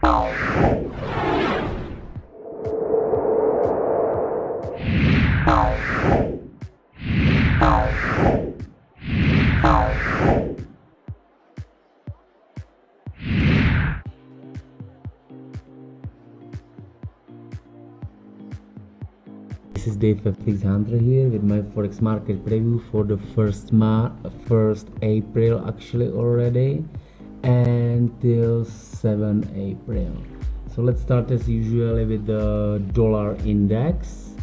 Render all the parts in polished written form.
This is Dave FX here with my Forex market preview for the first April actually already until 7 April. So let's start as usual with the dollar index.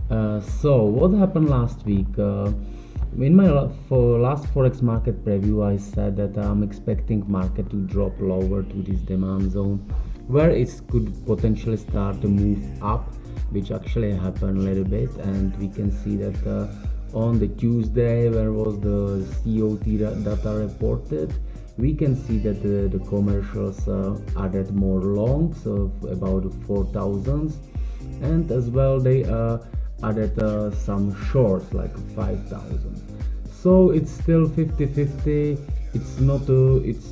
So what happened last week? In my last Forex market preview, I said that I'm expecting market to drop lower to this demand zone where it could potentially start to move up, which actually happened a little bit, and we can see that on the Tuesday, where was the COT data reported, we can see that the commercials added more longs of about 4,000, and as well they added some shorts like 5,000. So it's still 50-50. It's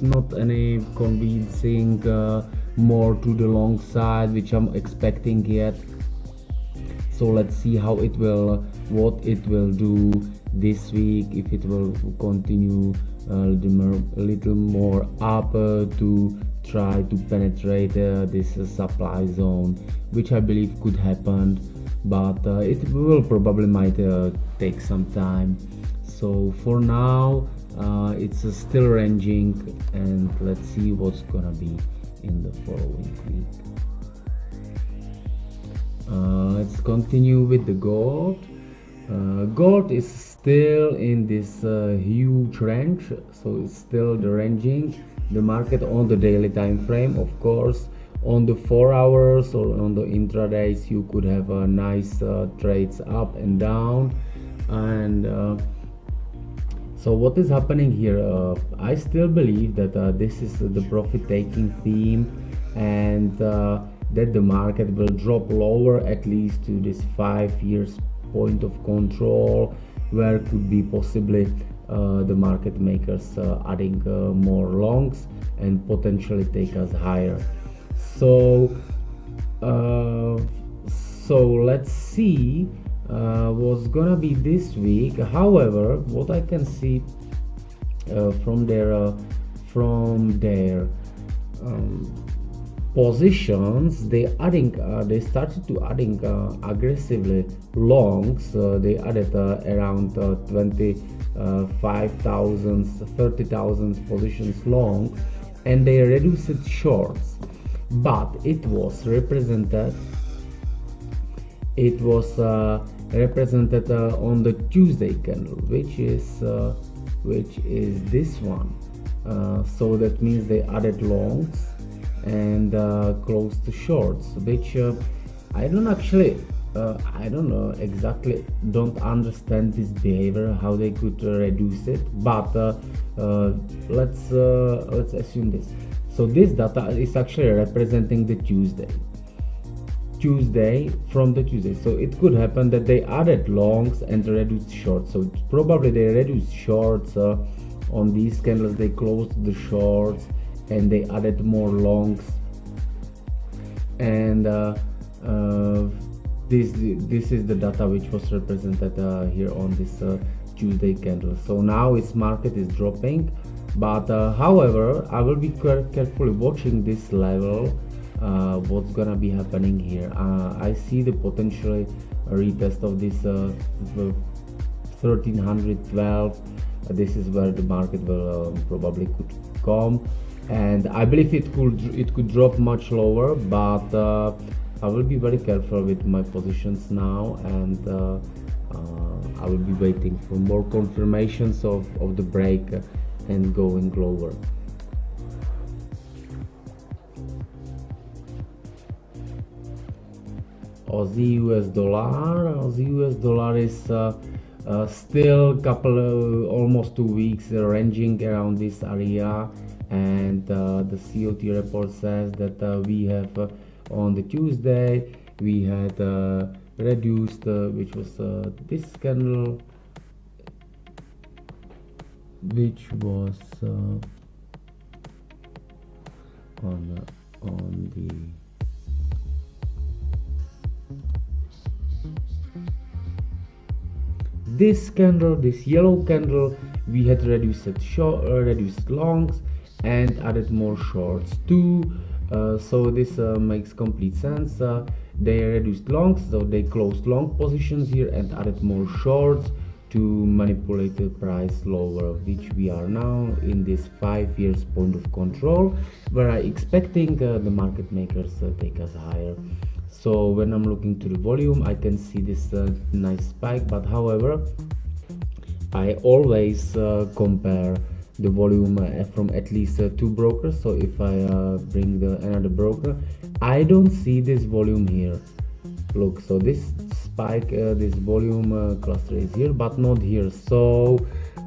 not any convincing more to the long side, which I'm expecting yet. So let's see how it will, what it will do this week, if it will continue a little more up to try to penetrate this supply zone, which I believe could happen, but it will probably might take some time. So for now it's still ranging, and let's see what's gonna be in the following week. Let's continue with the gold. Gold is still in this huge range, so it's still the ranging. The market on the daily time frame, of course, on the 4 hours or on the intradays, you could have a nice trades up and down. And so what is happening here? I still believe that this is the profit taking theme, and that the market will drop lower at least to this 5 years point of control, where could be possibly the market makers adding more longs and potentially take us higher. So let's see what's gonna be this week. However, what I can see from their positions, they started to adding aggressively longs. They added around 25,000 30,000 positions long, and they reduced shorts, but it was represented on the Tuesday candle, which is this one. So that means they added longs and close to shorts, which I don't know exactly, don't understand this behavior, how they could reduce it, but let's assume this. So this data is actually representing the Tuesday from the Tuesday. So it could happen that they added longs and reduced shorts. So probably they reduced shorts on these candles, they closed the shorts and they added more longs, and this is the data which was represented here on this Tuesday candle. So now its market is dropping, but however, I will be carefully watching this level, what's gonna be happening here. I see the potentially retest of this 1312. This is where the market will probably could come, and I believe it could drop much lower, but I will be very careful with my positions now, and I will be waiting for more confirmations of the break and going lower. Aussie US dollar is still almost 2 weeks ranging around this area, and the COT report says that we have on the Tuesday we had reduced, which was this candle, which was on on the this candle, this yellow candle, we had reduced longs and added more shorts too. So this makes complete sense. They reduced longs, so they closed long positions here and added more shorts to manipulate the price lower, which we are now in this 5 years point of control, where I expecting the market makers take us higher. So when I'm looking to the volume, I can see this nice spike, but however, I always compare the volume from at least two brokers. So if I bring the another broker, I don't see this volume here. Look, so this spike, this volume cluster is here, but not here. So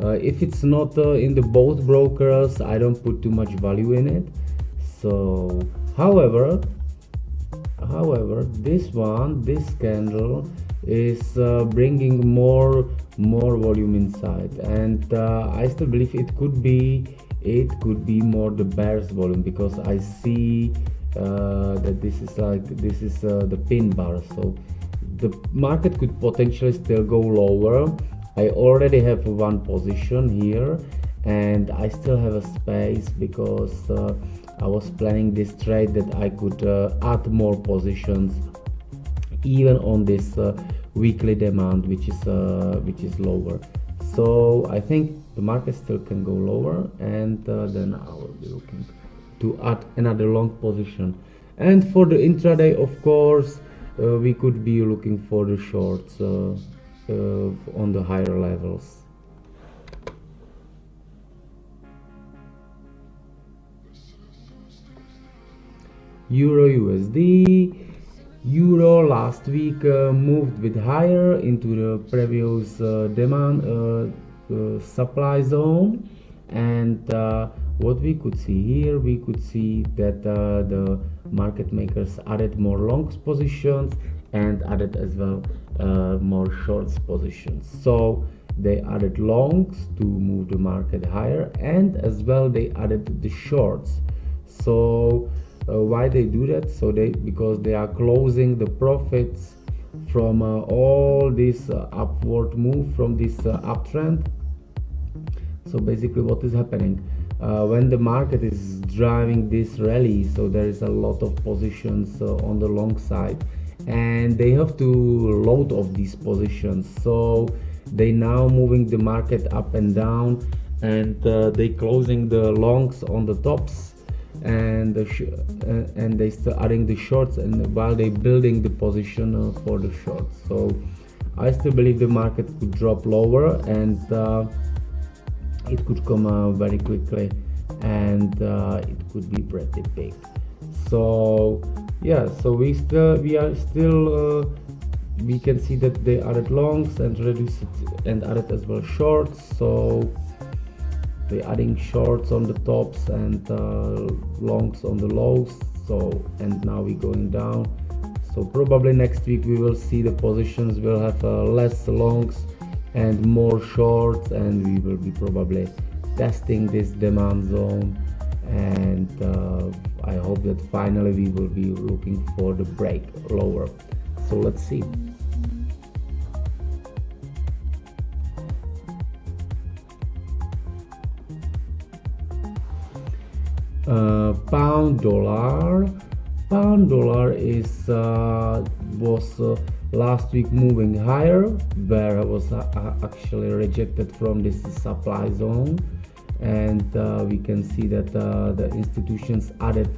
if it's not in the both brokers, I don't put too much value in it. So however, this candle is bringing more volume inside, and I still believe it could be more the bears volume, because I see that this is the pin bar, so the market could potentially still go lower. I already have one position here, and I still have a space because I was planning this trade that I could add more positions even on this weekly demand, which is lower. So I think the market still can go lower, and then I will be looking to add another long position. And for the intraday, of course, we could be looking for the shorts on the higher levels. Euro USD. Euro last week moved with higher into the previous demand supply zone, and what we could see here, we could see that the market makers added more longs positions and added as well more shorts positions. So they added longs to move the market higher, and as well they added the shorts. So why they do that? So because they are closing the profits from all this upward move, from this uptrend. So basically what is happening when the market is driving this rally, so there is a lot of positions on the long side, and they have to load off these positions. So they now moving the market up and down, and they closing the longs on the tops, and and they start adding the shorts, and while they building the position for the shorts. So I still believe the market could drop lower, and it could come very quickly, and it could be pretty big. So yeah, so we can see that they added longs and reduced it, and added as well shorts. So they adding shorts on the tops and longs on the lows. So, and now we going down. So probably next week we will see the positions will have less longs and more shorts, and we will be probably testing this demand zone, and I hope that finally we will be looking for the break lower. So let's see. Pound dollar is was last week moving higher, where it was actually rejected from this supply zone, and we can see that the institutions added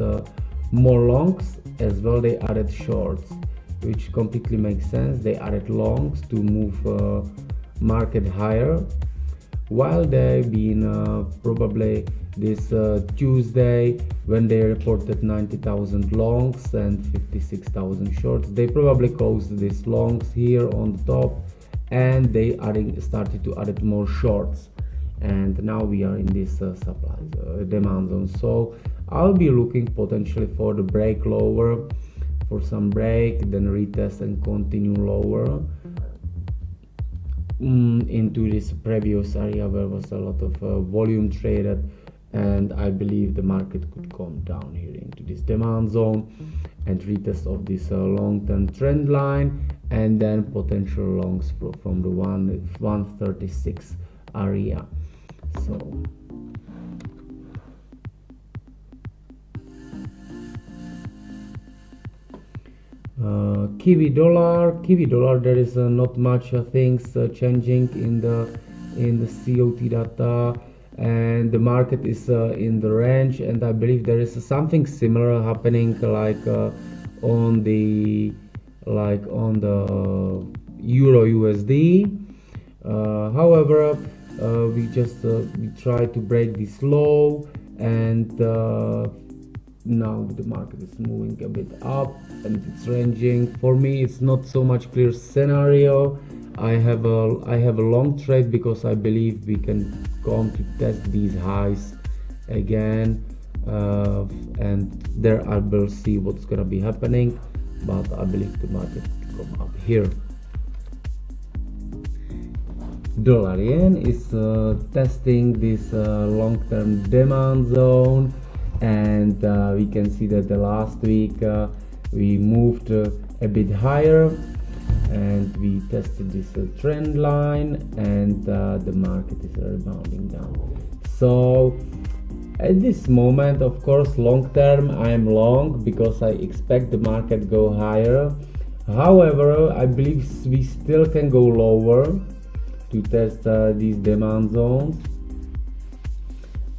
more longs, as well they added shorts, which completely makes sense. They added longs to move market higher, while they been probably this Tuesday, when they reported 90,000 longs and 56,000 shorts, they probably closed these longs here on the top, and they started to add more shorts, and now we are in this supply demand zone. So I'll be looking potentially for the break lower, for some break, then retest and continue lower into this previous area where was a lot of volume traded, and I believe the market could come down here into this demand zone and retest of this long-term trend line, and then potential longs from the 136 area. So Kiwi dollar, there is not much things changing in the COT data, and the market is in the range, and I believe there is something similar happening on the Euro USD. However, we try to break this low, and now the market is moving a bit up and it's ranging. For me, it's not so much clear scenario. I have a long trade because I believe we can come to test these highs again, and there I will see what's gonna be happening, but I believe the market will come up here. Dollar yen is testing this long-term demand zone, and we can see that the last week we moved a bit higher, and we tested this trend line, and the market is rebounding down. So at this moment, of course, long term I am long because I expect the market go higher. However, I believe we still can go lower to test these demand zones.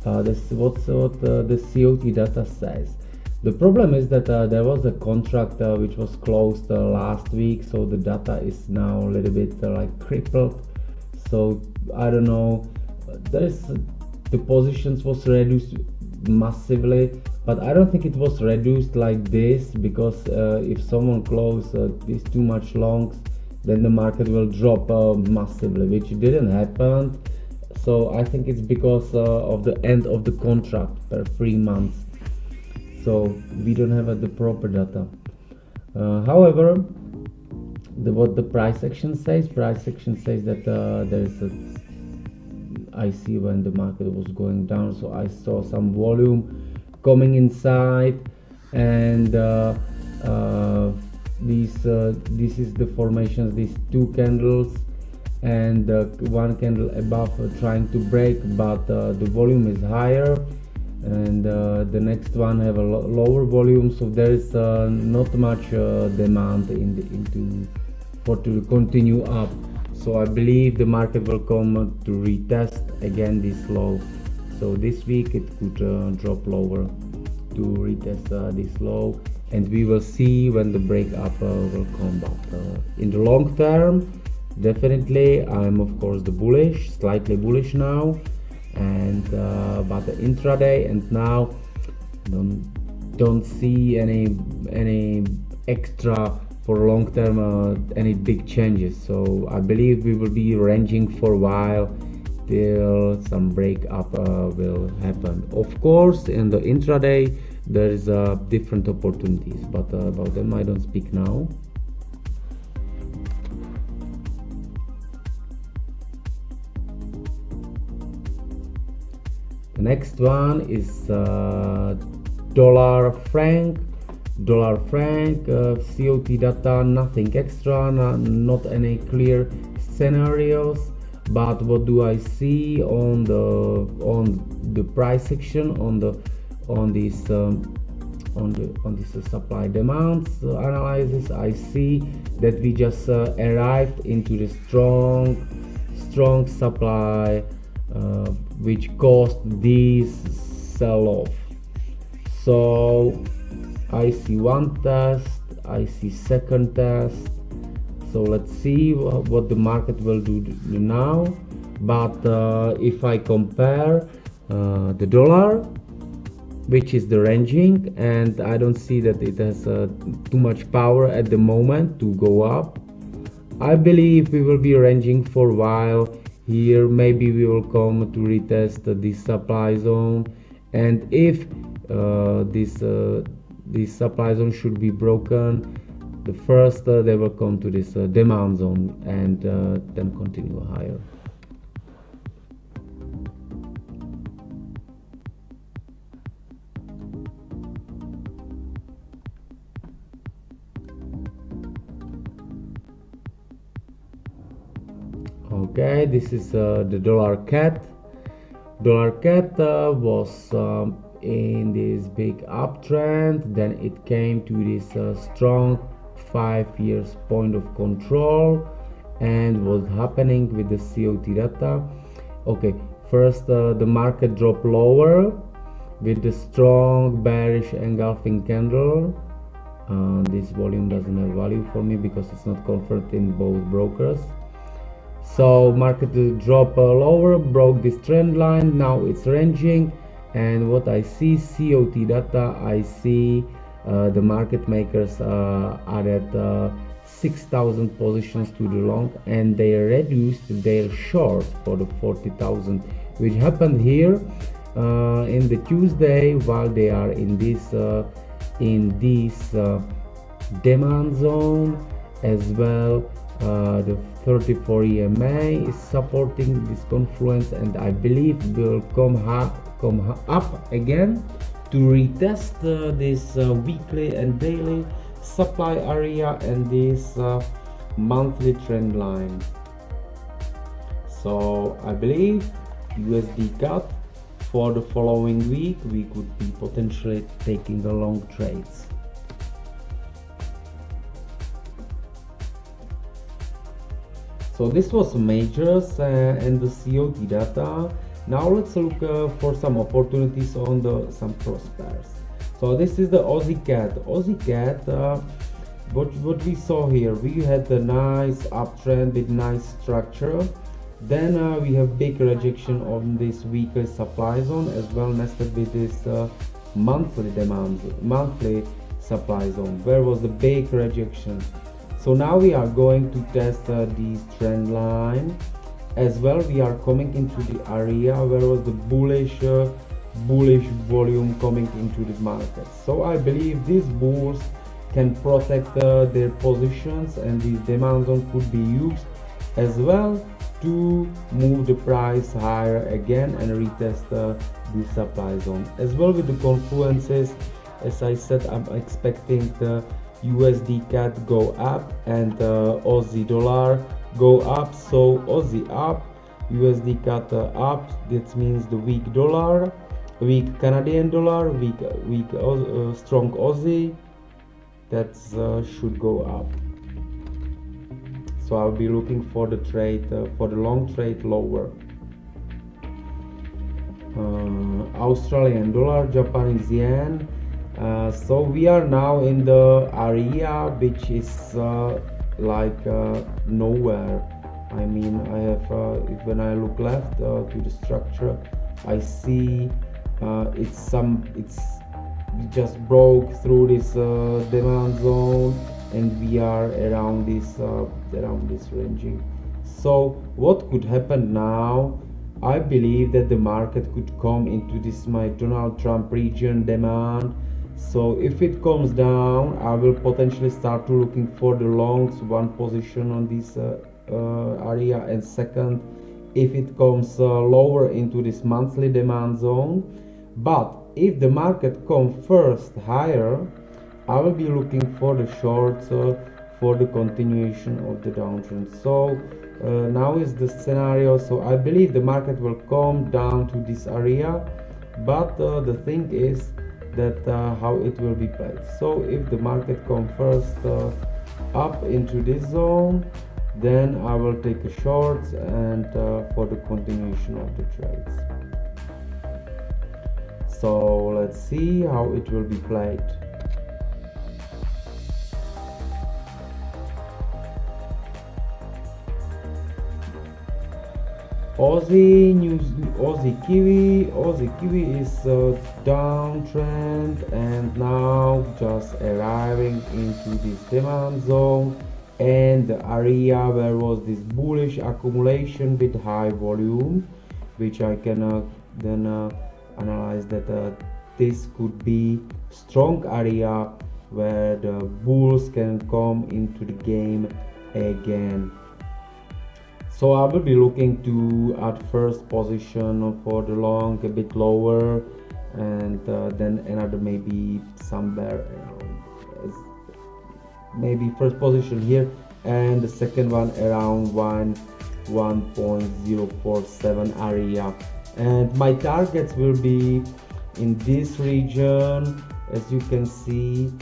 This is what the COT data says. The problem is that there was a contract which was closed last week, so the data is now a little bit crippled. So I don't know. The positions was reduced massively, but I don't think it was reduced like this, because if someone close this too much longs, then the market will drop massively, which didn't happen. So I think it's because of the end of the contract per 3 months. So we don't have the proper data. However, what the price action says that there is I see when the market was going down, so I saw some volume coming inside, and this is the formations, these two candles, and one candle above trying to break, but the volume is higher, and the next one have a lower volume, so there is not much demand to continue up. So I believe the market will come to retest again this low. So this week it could drop lower to retest this low, and we will see when the break up will come back. In the long term, definitely I'm of course slightly bullish now, and but the intraday and now don't see any extra for long term any big changes. So I believe we will be ranging for a while till some break up will happen. Of course, in the intraday there is different opportunities, but about them I don't speak now. The next one is dollar franc. COT data, nothing extra, not any clear scenarios. But what do I see on the price section, on this supply demands analysis? I see that we just arrived into the strong supply, which caused this sell-off. So I see one test, I see second test. So let's see what the market will do now. But if I compare the dollar, which is the ranging, and I don't see that it has too much power at the moment to go up. I believe we will be ranging for a while here. Maybe we will come to retest this supply zone, and if this supply zone should be broken, the first they will come to this demand zone, and then continue higher. Okay, this is the dollar cat. Dollar cat was in this big uptrend, then it came to this strong 5 years point of control. And what's happening with the COT data? Okay, first the market dropped lower with the strong bearish engulfing candle. This volume doesn't have value for me because it's not confirmed in both brokers. So market drop lower, broke this trend line, now it's ranging. And what I see, COT data, I see the market makers added 6,000 positions to the long, and they reduced their short for the 40,000, which happened here in the Tuesday, while they are in this demand zone as well. The 34 EMA is supporting this confluence, and I believe will come up again to retest this weekly and daily supply area and this monthly trend line. So I believe USD cut for the following week we could be potentially taking a long trades. So this was majors and the COT data. Now let's look for some opportunities on some cross pairs. So this is the Aussie cat. Aussie cat, what we saw here, we had a nice uptrend with nice structure. Then we have big rejection on this weekly supply zone as well, nested with this monthly supply zone. Where was the big rejection? So now we are going to test this trend line as well. We are coming into the area where was the bullish volume coming into the market. So I believe these bulls can protect their positions, and this demand zone could be used as well to move the price higher again and retest the supply zone as well. With the confluences, as I said, I'm expecting the USD CAD go up and Aussie dollar go up. So Aussie up, USD CAD up. That means the weak dollar, weak Canadian dollar, weak strong Aussie, that should go up. So I'll be looking for the trade for the long trade lower. Australian dollar, Japanese yen. So we are now in the area which is like nowhere. I mean, I have when I look left to the structure, I see it's we just broke through this demand zone, and we are around this ranging. So what could happen now? I believe that the market could come into this my Donald Trump region demand. So if it comes down, I will potentially start to looking for the longs, one position on this area, and second, if it comes lower into this monthly demand zone. But if the market comes first higher, I will be looking for the shorts for the continuation of the downtrend. So now is the scenario. So I believe the market will come down to this area, but the thing is that how it will be played. So if the market comes first up into this zone, then I will take a shorts and for the continuation of the trades. So let's see how it will be played. Aussie Kiwi is downtrend and now just arriving into this demand zone and the area where was this bullish accumulation with high volume, which I can then analyze that this could be strong area where the bulls can come into the game again. So I will be looking to at first position for the long a bit lower, and then another maybe somewhere maybe first position here, and the second one around 1.047 area, and my targets will be in this region. As you can see,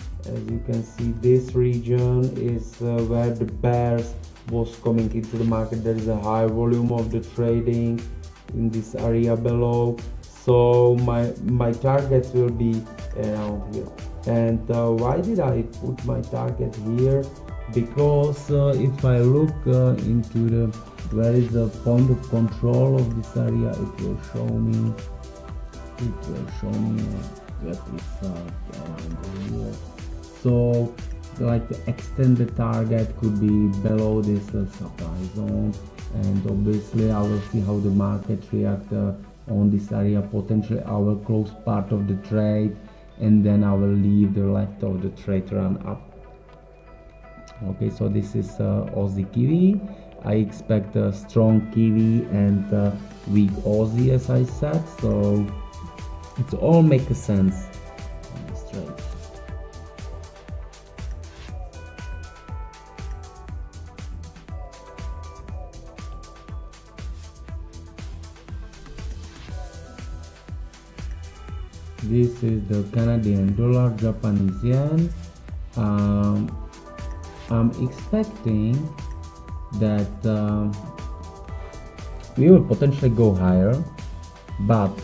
this region is where the bears was coming into the market. There is a high volume of the trading in this area below, so my targets will be around here. And why did I put my target here? Because if I look into the where is the point of control of this area, it will show me that it's around here. So like the extended target could be below this supply zone, and obviously I will see how the market react on this area. Potentially I will close part of the trade, and then I will leave the left of the trade run up. Okay, so this is Aussie Kiwi. I expect a strong Kiwi and weak Aussie, as I said, so it all makes sense on this trade. This is the Canadian dollar, Japanese yen. I'm expecting that we will potentially go higher, but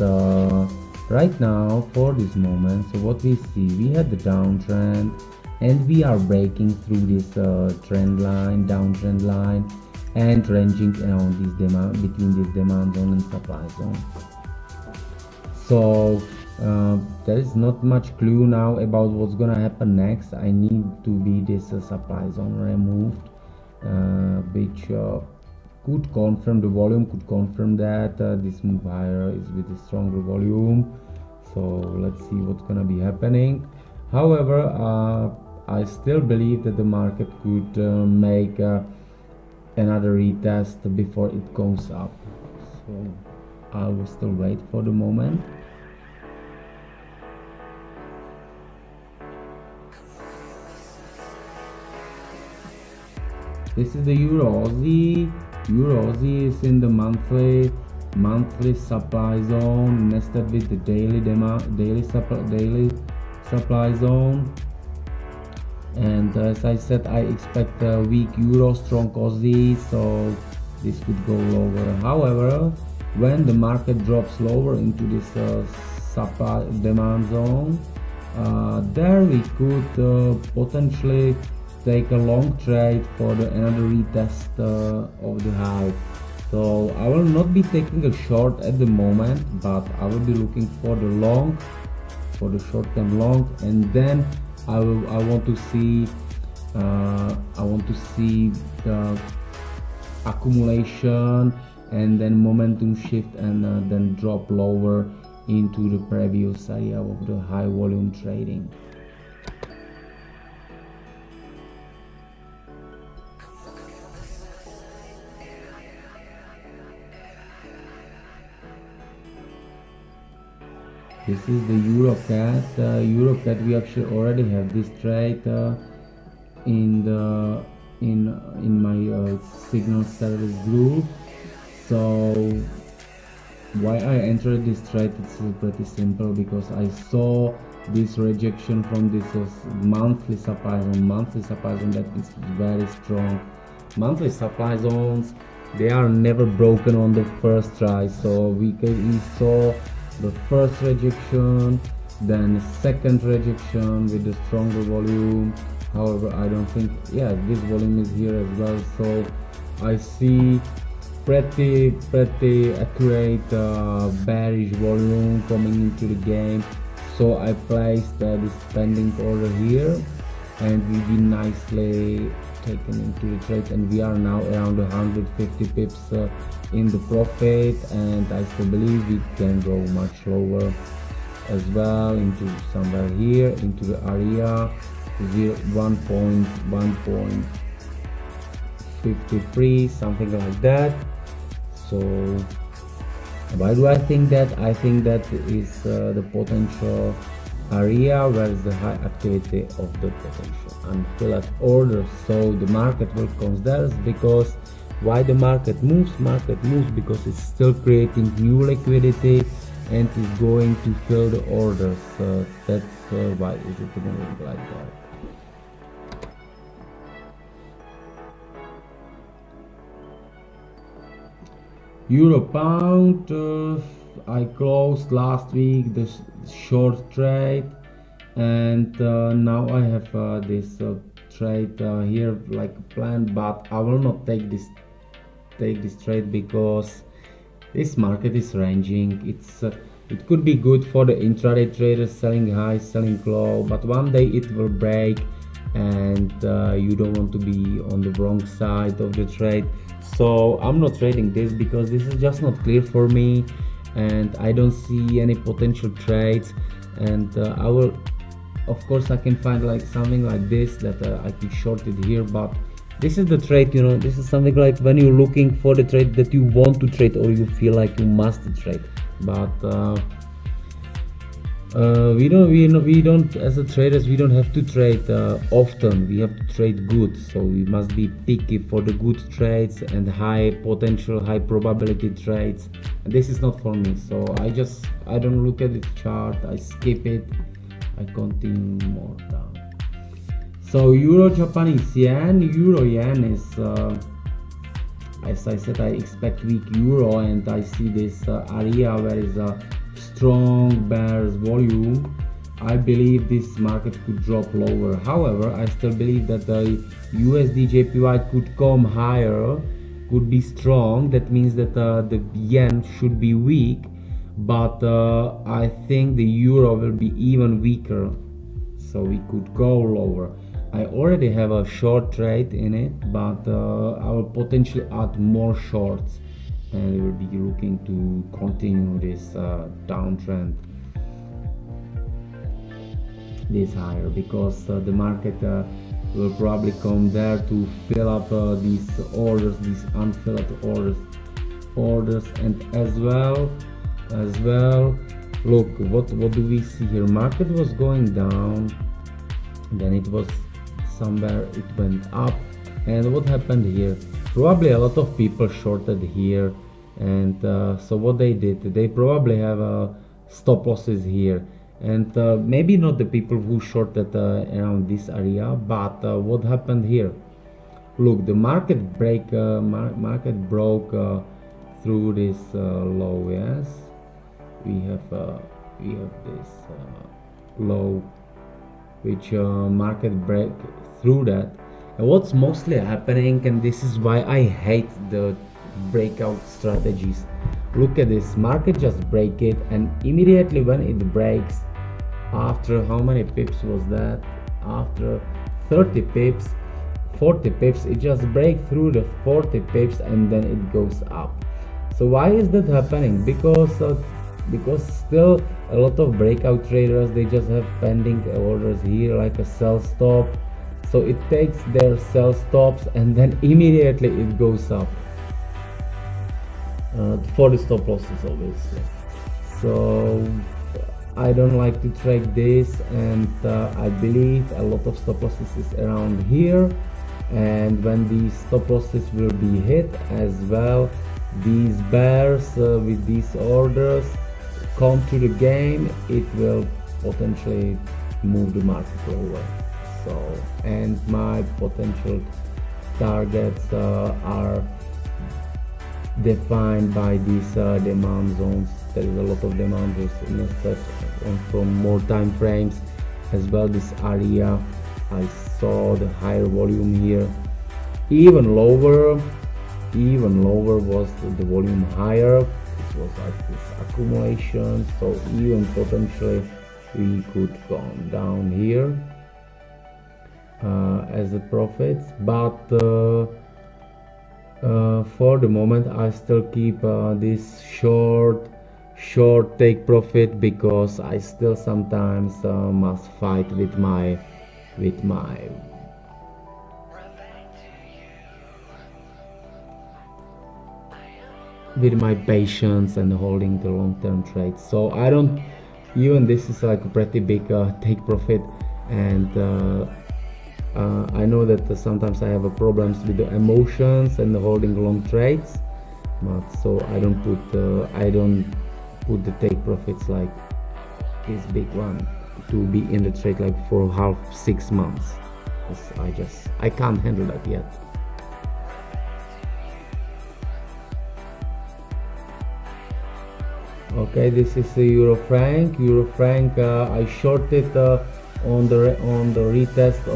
right now for this moment, so what we see, we had the downtrend and we are breaking through this downtrend line, and ranging around this demand, between this demand zone and supply zone. So there is not much clue now about what's gonna happen next. I need to be this supply zone removed, which could confirm, the volume could confirm that this move higher is with a stronger volume. So let's see what's gonna be happening. However, I still believe that the market could make another retest before it goes up. So I will still wait for the moment. This is the Euro Aussie. Euro Aussie is in the monthly supply zone, nested with the daily supply zone. And as I said, I expect a weak Euro, strong Aussie, so this could go lower. However, when the market drops lower into this supply demand zone, there we could potentially take a long trade for another retest of the high. So I will not be taking a short at the moment, but I will be looking for the long, for the short-term long, and then I want to see the accumulation and then momentum shift, and then drop lower into the previous area of the high volume trading. This is the EuroCat. EuroCat, we actually already have this trade in my signal service group. So why I entered this trade, it's pretty simple, because I saw this rejection from this monthly supply zone that is very strong. Monthly supply zones, they are never broken on the first try, so we saw the first rejection, then the second rejection with the stronger volume. However, I don't think, yeah, this volume is here as well, so I see pretty accurate bearish volume coming into the game. So I placed this pending order here, and we've been nicely taken into the trade, and we are now around 150 pips in the profit, and I still believe we can go much lower as well, into somewhere here into the area 1.53, something like that. So why do I think that? I think that is the potential area where is the high activity of the potential unfilled orders. So the market will consider, because Why the market moves? Market moves because it's still creating new liquidity and is going to fill the orders. That's why is it moving like that. Euro pound, I closed last week the short trade, and now I have this trade here like planned, but I will not take this trade because this market is ranging. It could be good for the intraday traders selling high, selling low, but one day it will break, and you don't want to be on the wrong side of the trade. So I'm not trading this because this is just not clear for me, and I don't see any potential trades. And I will, of course, I can find like something like this that I can short it here, but this is the trade, this is something like when you're looking for the trade that you want to trade or you feel like you must trade. But we don't as a traders, we don't have to trade often. We have to trade good, so we must be picky for the good trades and high potential, high probability trades. And this is not for me, so I don't look at the chart, I skip it, I continue more down. So Euro Japanese yen, Euro yen is as I said, I expect weak euro, and I see this area where is a strong bears volume. I believe this market could drop lower. However, I still believe that the USD JPY could come higher, could be strong. That means that the yen should be weak, but I think the euro will be even weaker, so we could go lower. I already have a short trade in it, but I will potentially add more shorts, and we will be looking to continue this downtrend, this higher, because the market will probably come there to fill up these orders, these unfilled orders, and as well, look what do we see here. Market was going down, then it was somewhere it went up, and what happened here? Probably a lot of people shorted here, and so what they did, they probably have stop losses here, and maybe not the people who shorted around this area, but what happened here? Look, the market broke through this low. Yes, we have this low, which market break through that. And what's mostly happening, and this is why I hate the breakout strategies, look at this, market just break it, and immediately when it breaks, after how many pips was that, after 30 pips, 40 pips, it just break through the 40 pips and then it goes up. So why is that happening? Because still a lot of breakout traders, they just have pending orders here like a sell stop, so it takes their sell stops and then immediately it goes up for the stop losses, obviously. So I don't like to trade this, and I believe a lot of stop losses is around here, and when these stop losses will be hit as well, these bears with these orders come to the game, it will potentially move the market lower. So, and my potential targets are defined by these demand zones. There is a lot of demand zones in a set, and from more time frames as well. This area, I saw the higher volume here, even lower was the volume higher. This was like this accumulation, so even potentially we could go down here as a profits, but for the moment I still keep this short take profit, because I still sometimes must fight with my patience and holding the long-term trades. So I don't, even this is like a pretty big take profit, and I know that sometimes I have a problems with the emotions and holding long trades, but so I don't put the take profits like this big one to be in the trade like for half 6 months. I can't handle that yet. Okay, this is the euro franc. I shorted on the retest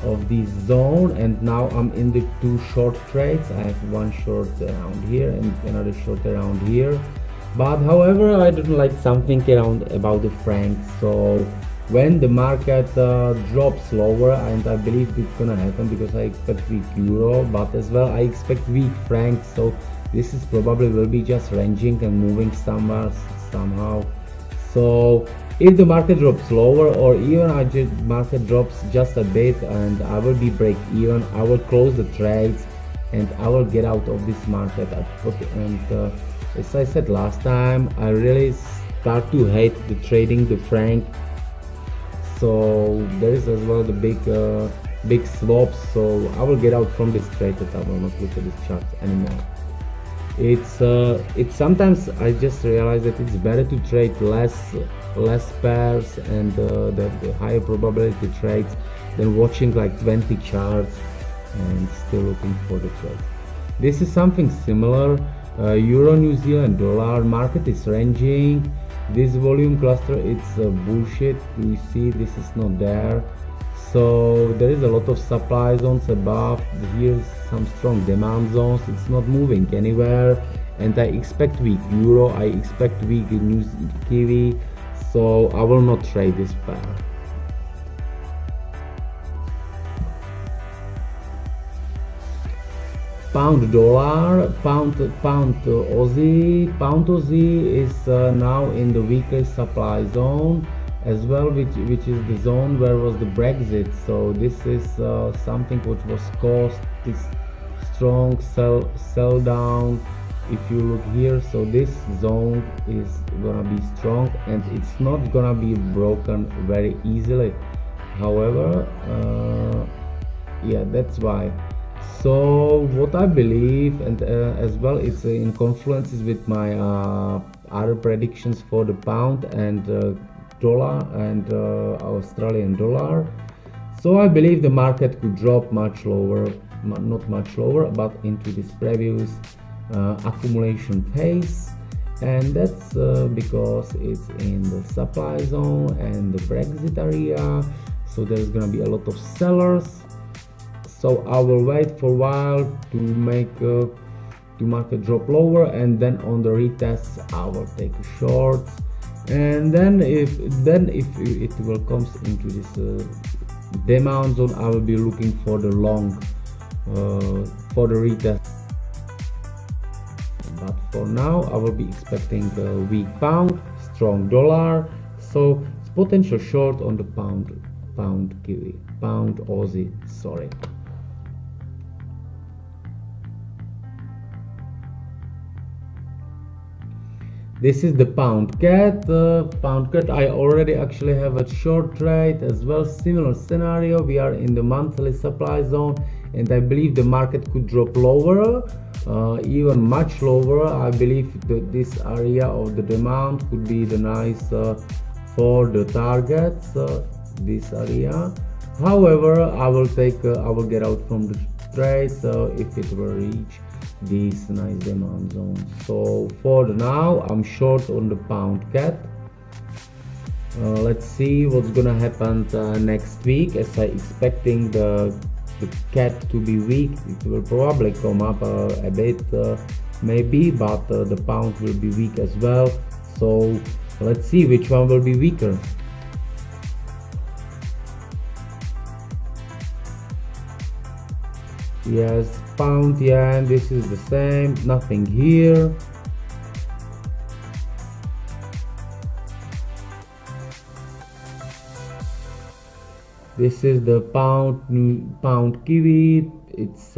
of this zone, and now I'm in the two short trades. I have one short around here and another short around here. But however, I don't like something around about the franc. So when the market drops lower, and I believe it's gonna happen because I expect weak euro, but as well I expect weak franc. So this is probably will be just ranging and moving somewhere somehow. So if the market drops lower, or even market drops just a bit and I will be break even, I will close the trades and I will get out of this market. And as I said last time, I really start to hate the trading the franc. So there is as well the big swaps. So I will get out from this trade, that I will not look at this chart anymore. It's sometimes I just realize that it's better to trade less pairs and the higher probability trades than watching like 20 charts and still looking for the trade. This is something similar. Euro, New Zealand dollar market is ranging. This volume cluster, it's bullshit. You see, this is not there. So there is a lot of supply zones above. Here's some strong demand zones. It's not moving anywhere, and I expect weak euro. I expect weak New Kiwi. So I will not trade this pair. Pound dollar, pound Aussie. Pound Aussie is now in the weakest supply zone as well, which is the zone where was the Brexit. So this is something which was caused this strong sell down. If you look here, so this zone is gonna be strong and it's not gonna be broken very easily. However, yeah, that's why. So what I believe, and as well it's in confluences with my other predictions for the pound and dollar and Australian dollar. So I believe the market could drop much lower, not much lower, but into this previous accumulation phase, and that's because it's in the supply zone and the Brexit area. So there's gonna be a lot of sellers. So I will wait for a while to make the market drop lower, and then on the retests I will take a short, and then if it will comes into this demand zone, I will be looking for the long for the retest. But for now I will be expecting a weak pound, strong dollar, so it's potential short on the pound Aussie, sorry. This is the pound cat. I already actually have a short trade as well. Similar scenario. We are in the monthly supply zone, and I believe the market could drop lower, even much lower. I believe that this area of the demand could be the nice for the targets. This area. However, I will get out from the trade. So if it will reach these nice demand zones. So for now I'm short on the pound cat. Let's see what's gonna happen next week, as I expecting the cat to be weak. It will probably come up a bit maybe, but the pound will be weak as well. So let's see which one will be weaker. Yes, pound yen, this is the same, nothing here. This is the pound kiwi. It's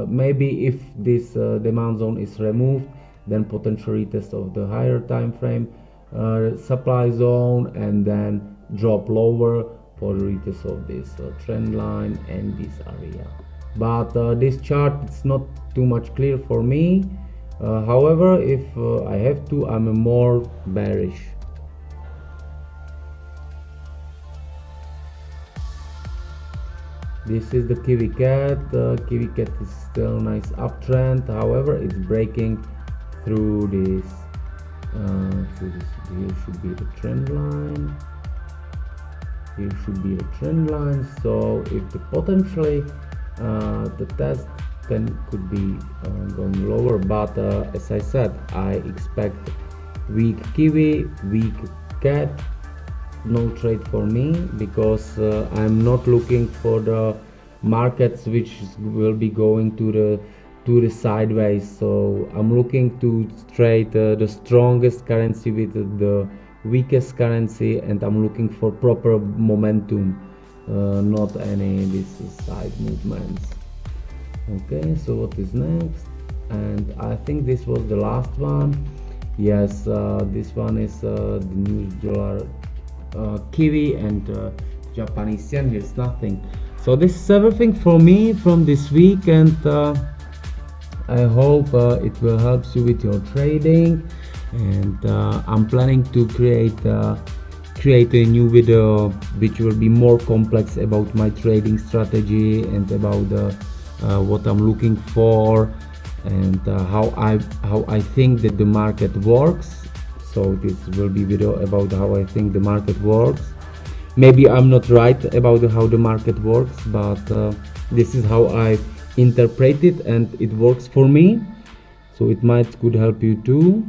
maybe if this demand zone is removed, then potential retest of the higher time frame supply zone, and then drop lower, for the retest of this trend line and this area. But this chart, it's not too much clear for me. However, if I have to, I'm a more bearish. This is the Kiwi Cat. Kiwi Cat is still nice uptrend. However, it's breaking through this. Here should be the trend line. Here should be the trend line. So if the potentially the test then could be going lower, but as I said, I expect weak Kiwi, weak Cat. No trade for me, because I'm not looking for the markets which will be going to the sideways. So I'm looking to trade the strongest currency with the weakest currency, and I'm looking for proper momentum, not any this side movements. Okay, so what is next? And I think this was the last one. Yes, this one is the new dollar, Kiwi, and Japanese yen. Here's nothing. So this is everything for me from this week, and I hope it will help you with your trading. And I'm planning to create a new video which will be more complex about my trading strategy and about what I'm looking for, and how I think that the market works. So this will be video about how I think the market works. Maybe I'm not right about how the market works, but this is how I interpret it, and it works for me. So it could help you too.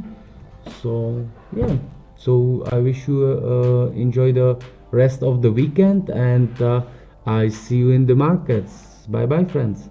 So yeah. So I wish you enjoy the rest of the weekend, and I see you in the markets. Bye bye, friends.